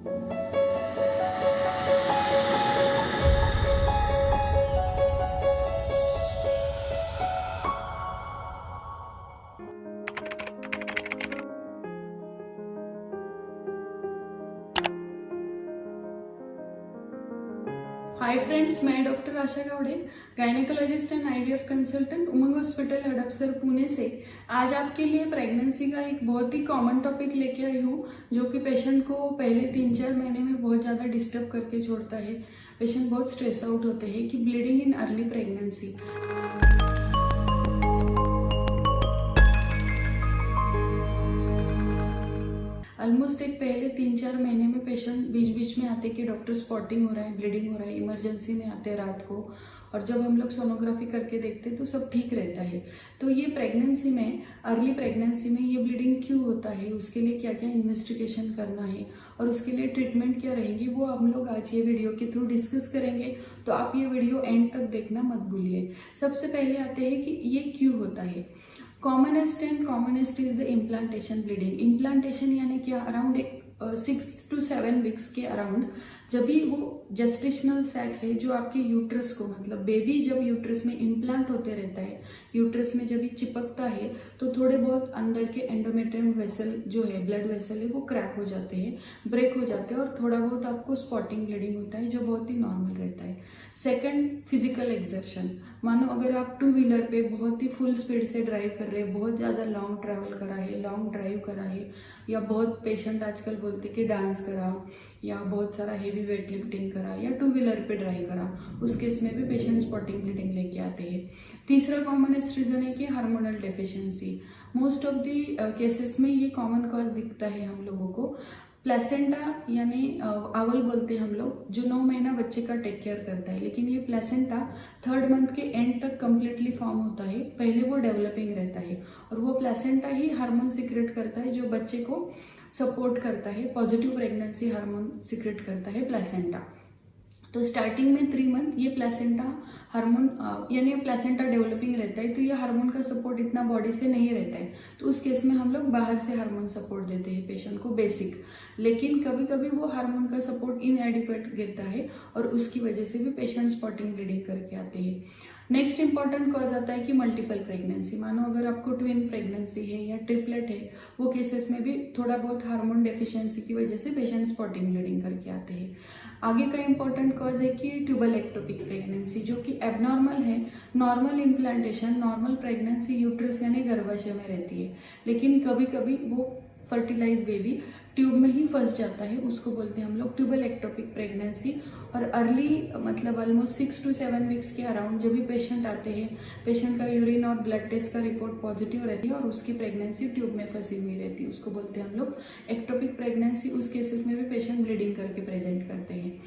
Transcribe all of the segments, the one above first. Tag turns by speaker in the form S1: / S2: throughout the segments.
S1: हाय friends, मैं doctor Asha Gawade, gynaecologist and IVF consultant, Umang hospital Hadapsar Pune से आज आपके लिए प्रेगनेंसी का एक बहुत ही कॉमन टॉपिक लेके आई हूँ, जो कि पेशेंट को पहले 3-4 महीने में बहुत ज़्यादा डिस्टर्ब करके छोड़ता है। पेशेंट बहुत स्ट्रेस आउट होते हैं कि bleeding in early pregnancy. Almost एक पहले 3-4 महीने में पेशेंट बीच बीच में आते कि डॉक्टर स्पॉटिंग हो रहा है, ब्लीडिंग हो रहा है, इमरजेंसी में आते रात को, और जब हम लोग सोनोग्राफी करके देखते तो सब ठीक रहता है। तो ये प्रेगनेंसी में, अर्ली प्रेगनेंसी में ये ब्लीडिंग क्यों होता है, उसके लिए क्या क्या इन्वेस्टिगेशन करना है और उसके लिए ट्रीटमेंट क्या रहेंगी, वो हम लोग आज ये वीडियो के थ्रू डिस्कस करेंगे। तो आप ये वीडियो एंड तक देखना मत भूलिए। सबसे पहले आते हैं कि ये क्यों होता है। Commonest and commonest is the implantation bleeding. Implantation यानी क्या, अराउंड 6 to 7 वीक्स के अराउंड जब भी वो जेस्टेशनल सैक है जो आपके यूट्रस को, मतलब बेबी जब यूट्रस में इम्प्लांट होते रहता है, यूट्रस में जब भी चिपकता है तो थोड़े बहुत अंदर के एंडोमेट्रियम वेसल जो है, ब्लड वेसल है, वो क्रैक हो जाते हैं, ब्रेक हो जाते हैं और थोड़ा बहुत आपको स्पॉटिंग ब्लीडिंग होता है, जो बहुत ही नॉर्मल रहता है। Second, physical exertion. मानो अगर आप 2 व्हीलर पे बहुत ही फुल स्पीड से ड्राइव कर रहे हैं, बहुत ज़्यादा लॉन्ग ट्रैवल करा है, लॉन्ग ड्राइव करा है, या बहुत पेशेंट आजकल बोलते कि डांस करा या बहुत सारा हेवी वेट लिफ्टिंग करा या 2 व्हीलर पे ड्राइव करा, उस केस में भी पेशेंट स्पॉटिंग ब्लीडिंग लेके आते हैं। तीसरा कॉमनेस्ट रीजन है कि hormonal deficiency. Most of the cases में ये कॉमन कॉज दिखता है हम लोगों को। प्लेसेंटा यानी आवल बोलते हैं हम लोग, जो 9 महीना बच्चे का टेक केयर करता है, लेकिन ये प्लेसेंटा 3rd मंथ के एंड तक कंप्लीटली फॉर्म होता है। पहले वो डेवलपिंग रहता है और वो प्लेसेंटा ही हार्मोन सिक्रेट करता है जो बच्चे को सपोर्ट करता है। पॉजिटिव प्रेगनेंसी हार्मोन सिक्रेट करता है प्लेसेंटा। तो स्टार्टिंग में 3 मंथ ये प्लेसेंटा हार्मोन यानी प्लेसेंटा डेवलपिंग रहता है, तो ये हार्मोन का सपोर्ट इतना बॉडी से नहीं रहता है, तो उस केस में हम लोग बाहर से हार्मोन सपोर्ट देते हैं पेशेंट को, बेसिक। लेकिन कभी कभी वो हार्मोन का सपोर्ट इनएडिक्वेट गिरता है और उसकी वजह से भी पेशेंट स्पॉटिंग ब्लीडिंग करके आते हैं। नेक्स्ट इंपॉर्टेंट कॉज आता है कि मल्टीपल प्रेगनेंसी। मानो अगर आपको ट्विन प्रेगनेंसी है या ट्रिपलेट है, वो केसेस में भी थोड़ा बहुत हार्मोन डेफिशिएंसी की वजह से पेशेंट स्पॉटिंग ब्लीडिंग करके आते हैं। आगे का इंपॉर्टेंट कॉज है कि ट्यूबल एक्टोपिक प्रेगनेंसी, जो कि एबनॉर्मल है। Normal implantation, normal pregnancy uterus यानी गर्भाशय में रहती है, लेकिन कभी कभी वो फर्टिलाइज बेबी ट्यूब में ही फंस जाता है, उसको बोलते हैं हम लोग ट्यूबल एक्टोपिक प्रेगनेंसी। और अर्ली मतलब ऑलमोस्ट 6 to 7 वीक्स के अराउंड जब भी पेशेंट आते हैं, पेशेंट का यूरिन और ब्लड टेस्ट का रिपोर्ट पॉजिटिव रहती है और उसकी प्रेगनेंसी ट्यूब में फंसी हुई रहती है, उसको बोलते हैं हम लोग एक्टोपिक प्रेगनेंसी। उस केसेस में भी पेशेंट ब्लीडिंग करके प्रेजेंट करते हैं।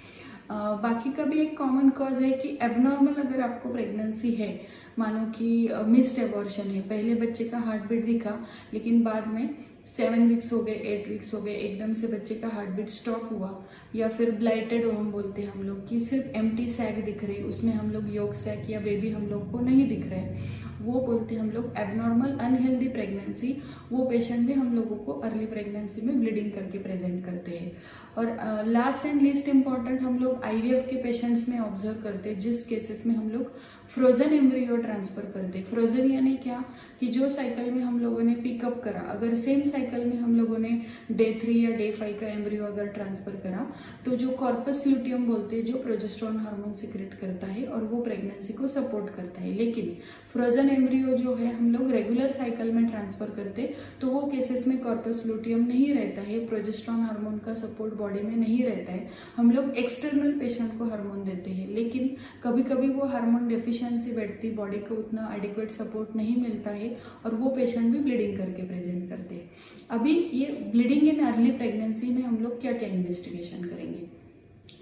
S1: बाकी का भी एक कॉमन कॉज है कि एबनॉर्मल अगर आपको प्रेगनेंसी है, मानो कि मिस्ड एबॉर्शन है, पहले बच्चे का हार्ट बीट दिखा लेकिन बाद में 7 वीक्स हो गए, 8 वीक्स हो गए, एकदम से बच्चे का हार्ट बीट स्टॉप हुआ, या फिर ब्लाइटेड ओवम बोलते हैं हम लोग कि सिर्फ एम्प्टी सैक दिख रही, उसमें हम लोग योग सैक या बेबी हम लोग को नहीं दिख रहे, वो बोलते हैं हम लोग एबनॉर्मल अनहेल्दी प्रेगनेंसी। वो पेशेंट भी हम लोगों को अर्ली प्रेगनेंसी में ब्लीडिंग करके प्रेजेंट करते हैं। और लास्ट एंड लीस्ट इम्पॉर्टेंट हम लोग आईवीएफ के पेशेंट्स में ऑब्जर्व करते हैं, जिस केसेस में हम लोग फ्रोजन एम्ब्रियो ट्रांसफर करते हैं। फ्रोजन यानी क्या, कि जो साइकिल में हम लोगों ने पिकअप करा, अगर सेम साइकिल में हम लोगों ने Day 3 या Day 5 का एम्ब्रियो अगर ट्रांसफर करा, तो जो कॉर्पस ल्यूटियम बोलते हैं, जो प्रोजेस्टेरोन हार्मोन सिक्रेट करता है और वो प्रेगनेंसी को सपोर्ट करता है। लेकिन फ्रोजन एम्ब्रियो जो है हम लोग रेगुलर साइकिल में ट्रांसफर करते, तो वो केसेस में कॉर्पस ल्यूटियम नहीं रहता है, प्रोजेस्टेरोन हार्मोन का सपोर्ट बॉडी में नहीं रहता है, हम लोग एक्सटर्नल पेशेंट को हार्मोन देते हैं। लेकिन कभी कभी वो हार्मोन डेफिशिएंसी बैठती, बॉडी को उतना एडिक्वेट सपोर्ट नहीं मिलता है और वो पेशेंट भी ब्लीडिंग करके प्रेजेंट करते हैं। अभी ये ब्लीडिंग इन अर्ली प्रेगनेंसी में हम लोग क्या क्या इन्वेस्टिगेशन करेंगे।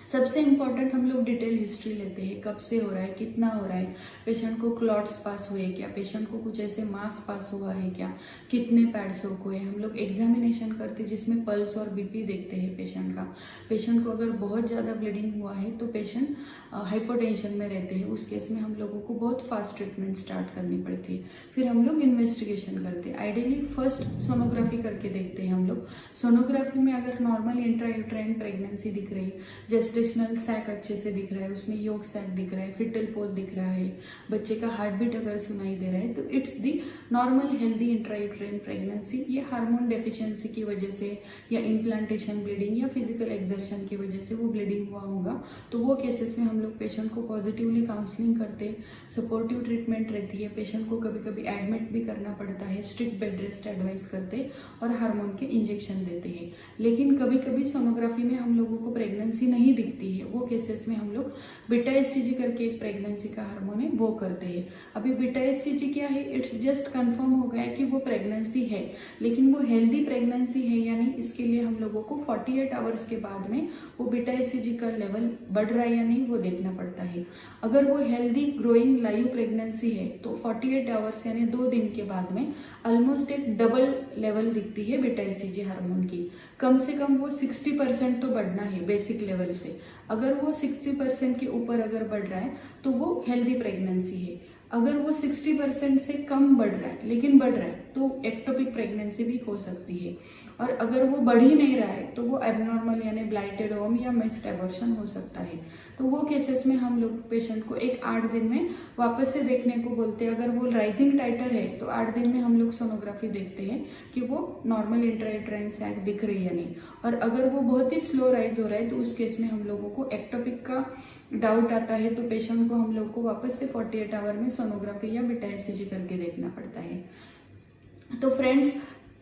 S1: सबसे इम्पॉर्टेंट हम लोग डिटेल हिस्ट्री लेते हैं, कब से हो रहा है, कितना हो रहा है, पेशेंट को क्लॉट्स पास हुए क्या, पेशेंट को कुछ ऐसे मास पास हुआ है क्या, कितने पैड सोक हुए। हम लोग एग्जामिनेशन करते हैं जिसमें पल्स और बीपी देखते हैं पेशेंट का। पेशेंट को अगर बहुत ज़्यादा ब्लीडिंग हुआ है तो पेशेंट हाइपोटेंशन में रहते हैं, उस केस में हम लोगों को बहुत फास्ट ट्रीटमेंट स्टार्ट करनी पड़ती है। फिर हम लोग इन्वेस्टिगेशन करते हैं। आइडियली फर्स्ट सोनोग्राफी करके देखते हैं हम लोग। सोनोग्राफी में अगर नॉर्मल इंट्रायूट्राइन प्रेगनेंसी दिख रही, जेस्टेशनल सैक अच्छे से दिख रहा है, उसमें योग सैक दिख रहा है, फिटल पोल दिख रहा है, बच्चे का हार्ट बीट अगर सुनाई दे रहा है, तो it's the normal healthy intrauterine pregnancy. ये हार्मोन डेफिशिएंसी की वजह से या इम्प्लांटेशन ब्लीडिंग या फिजिकल एक्सर्शन की वजह से वो ब्लीडिंग हुआ होगा। तो वो केसेस में हम लोग पेशेंट को पॉजिटिवली काउंसलिंग करते, सपोर्टिव ट्रीटमेंट रहती है। पेशेंट को कभी कभी एडमिट भी करना पड़ता है, स्ट्रिक्ट बेड रेस्ट एडवाइस करते और हार्मोन के इंजेक्शन देते हैं। लेकिन कभी कभी सोनोग्राफी में हम लोगों को प्रेगनेंसी नहीं दिखती है, वो केसेस में हम लोग बीटा एससीजी करके एक प्रेगनेंसी का हार्मोन है वो करते हैं। अभी बीटा एससीजी क्या है, इट्स जस्ट कंफर्म हो गया कि वो प्रेगनेंसी है, लेकिन वो हेल्दी प्रेगनेंसी है या नहीं, इसके लिए हम लोगों को 48 आवर्स के बाद में वो बीटा एससीजी का लेवल बढ़ रहा है या नहीं वो देखना पड़ता है। अगर वो हेल्दी ग्रोइंग लाइव प्रेगनेंसी है तो 48 आवर्स यानी 2 दिन के बाद में ऑलमोस्ट एक डबल लेवल दिखती है बीटा एससीजी हार्मोन की। कम से कम वो 60% तो बढ़ना है बेसिक लेवल से। अगर वो 60% के ऊपर अगर बढ़ रहा है तो वो हेल्दी प्रेगनेंसी है। अगर वो 60% से कम बढ़ रहा है लेकिन बढ़ रहा है तो एक्टोपिक प्रेगनेंसी भी हो सकती है। और अगर वो बढ़ ही नहीं रहा है तो वो एबनॉर्मल यानी ब्लाइटेड ओवम या मिस्ड एबॉर्शन हो सकता है। तो वो केसेस में हम लोग पेशेंट को 8 दिन में वापस से देखने को बोलते हैं। अगर वो राइजिंग टाइटर है तो 8 दिन में हम लोग सोनोग्राफी देखते हैं कि वो नॉर्मल इंट्रायूट्राइन सैक दिख रही है नहीं। और अगर वो बहुत ही स्लो राइज हो रहा है तो उस केस में हम लोगों को एक्टोपिक का डाउट आता है, तो पेशेंट को हम लोग को वापस से 48 आवर में सोनोग्राफी या बीटा एससीजी करके देखना पड़ता है। तो फ्रेंड्स,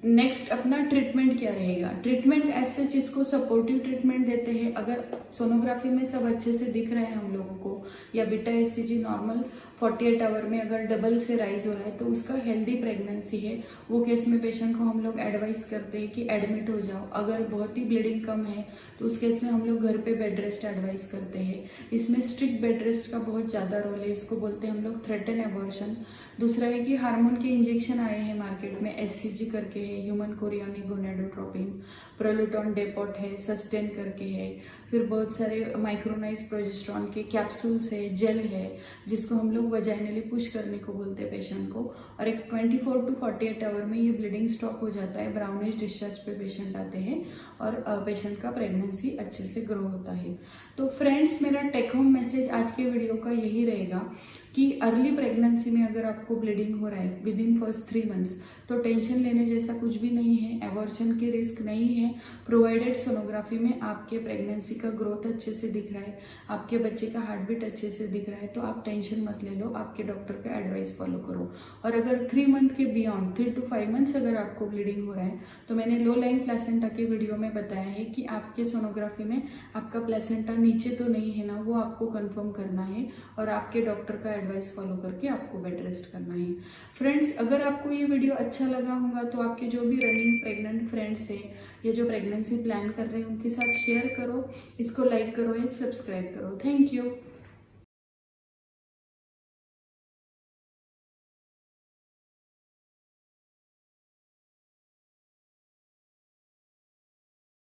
S1: नेक्स्ट अपना ट्रीटमेंट क्या रहेगा। ट्रीटमेंट ऐसे जिसको सपोर्टिव ट्रीटमेंट देते हैं। अगर सोनोग्राफी में सब अच्छे से दिख रहा है हम लोगों को या बीटा एससीजी नॉर्मल 48 आवर में अगर डबल से राइज हो रहा है तो उसका हेल्दी प्रेगनेंसी है, वो केस में पेशेंट को हम लोग एडवाइस करते हैं कि एडमिट हो जाओ। अगर बहुत ही ब्लीडिंग कम है तो उस केस में हम लोग घर पे बेड रेस्ट एडवाइस करते हैं। इसमें स्ट्रिक्ट बेड रेस्ट का बहुत ज़्यादा रोल है, इसको बोलते हैं हम लोग थ्रेटन एबॉर्शन। दूसरा है कि हार्मोन के इंजेक्शन आए हैं मार्केट में, एससीजी करके है, ह्यूमन कोरियोनिक गोनाडोट्रोपिन, प्रोलुटॉन डेपोट है, सस्टेन करके है। फिर बहुत सारे माइक्रोनाइज प्रोजेस्टेरॉन के कैप्सूल्स है, जेल है, जिसको हम लोग वजाइनली पुश करने को बोलते हैं पेशेंट को। और एक 24 to 48 आवर में ये ब्लीडिंग स्टॉप हो जाता है, ब्राउनिश डिस्चार्ज पे पेशेंट आते हैं और पेशेंट का प्रेगनेंसी अच्छे से ग्रो होता है। तो फ्रेंड्स, मेरा टेक होम मैसेज आज के वीडियो का यही रहेगा कि अर्ली प्रेगनेंसी में अगर आपको ब्लीडिंग हो रहा है विद इन फर्स्ट 3 मंथ्स तो टेंशन लेने जैसा कुछ भी नहीं है, एबॉर्शन की रिस्क नहीं है। प्रोवाइडेड सोनोग्राफी में आपके प्रेगनेंसी का ग्रोथ अच्छे से दिख रहा है, आपके बच्चे का हार्ट बीट अच्छे से दिख रहा है, तो आप टेंशन मत ले लो, आपके डॉक्टर का एडवाइस फॉलो करो। और अगर 3 मंथ के बियॉन्ड 3 to 5 मंथ्स अगर आपको ब्लीडिंग हो रहा है तो मैंने लो लाइन प्लेसेंटा के वीडियो में बताया है कि आपके सोनोग्राफी में आपका प्लेसेंटा नीचे तो नहीं है ना, वो आपको कंफर्म करना है और आपके डॉक्टर का एडवाइस फॉलो करके आपको बेड रेस्ट करना है। फ्रेंड्स, अगर आपको ये वीडियो अच्छा लगा होगा तो आपके जो भी रनिंग प्रेग्नेंट फ्रेंड्स हैं या जो प्रेगनेंसी प्लान कर रहे हैं उनके साथ शेयर करो, इसको लाइक करो या सब्सक्राइब करो। Thank you.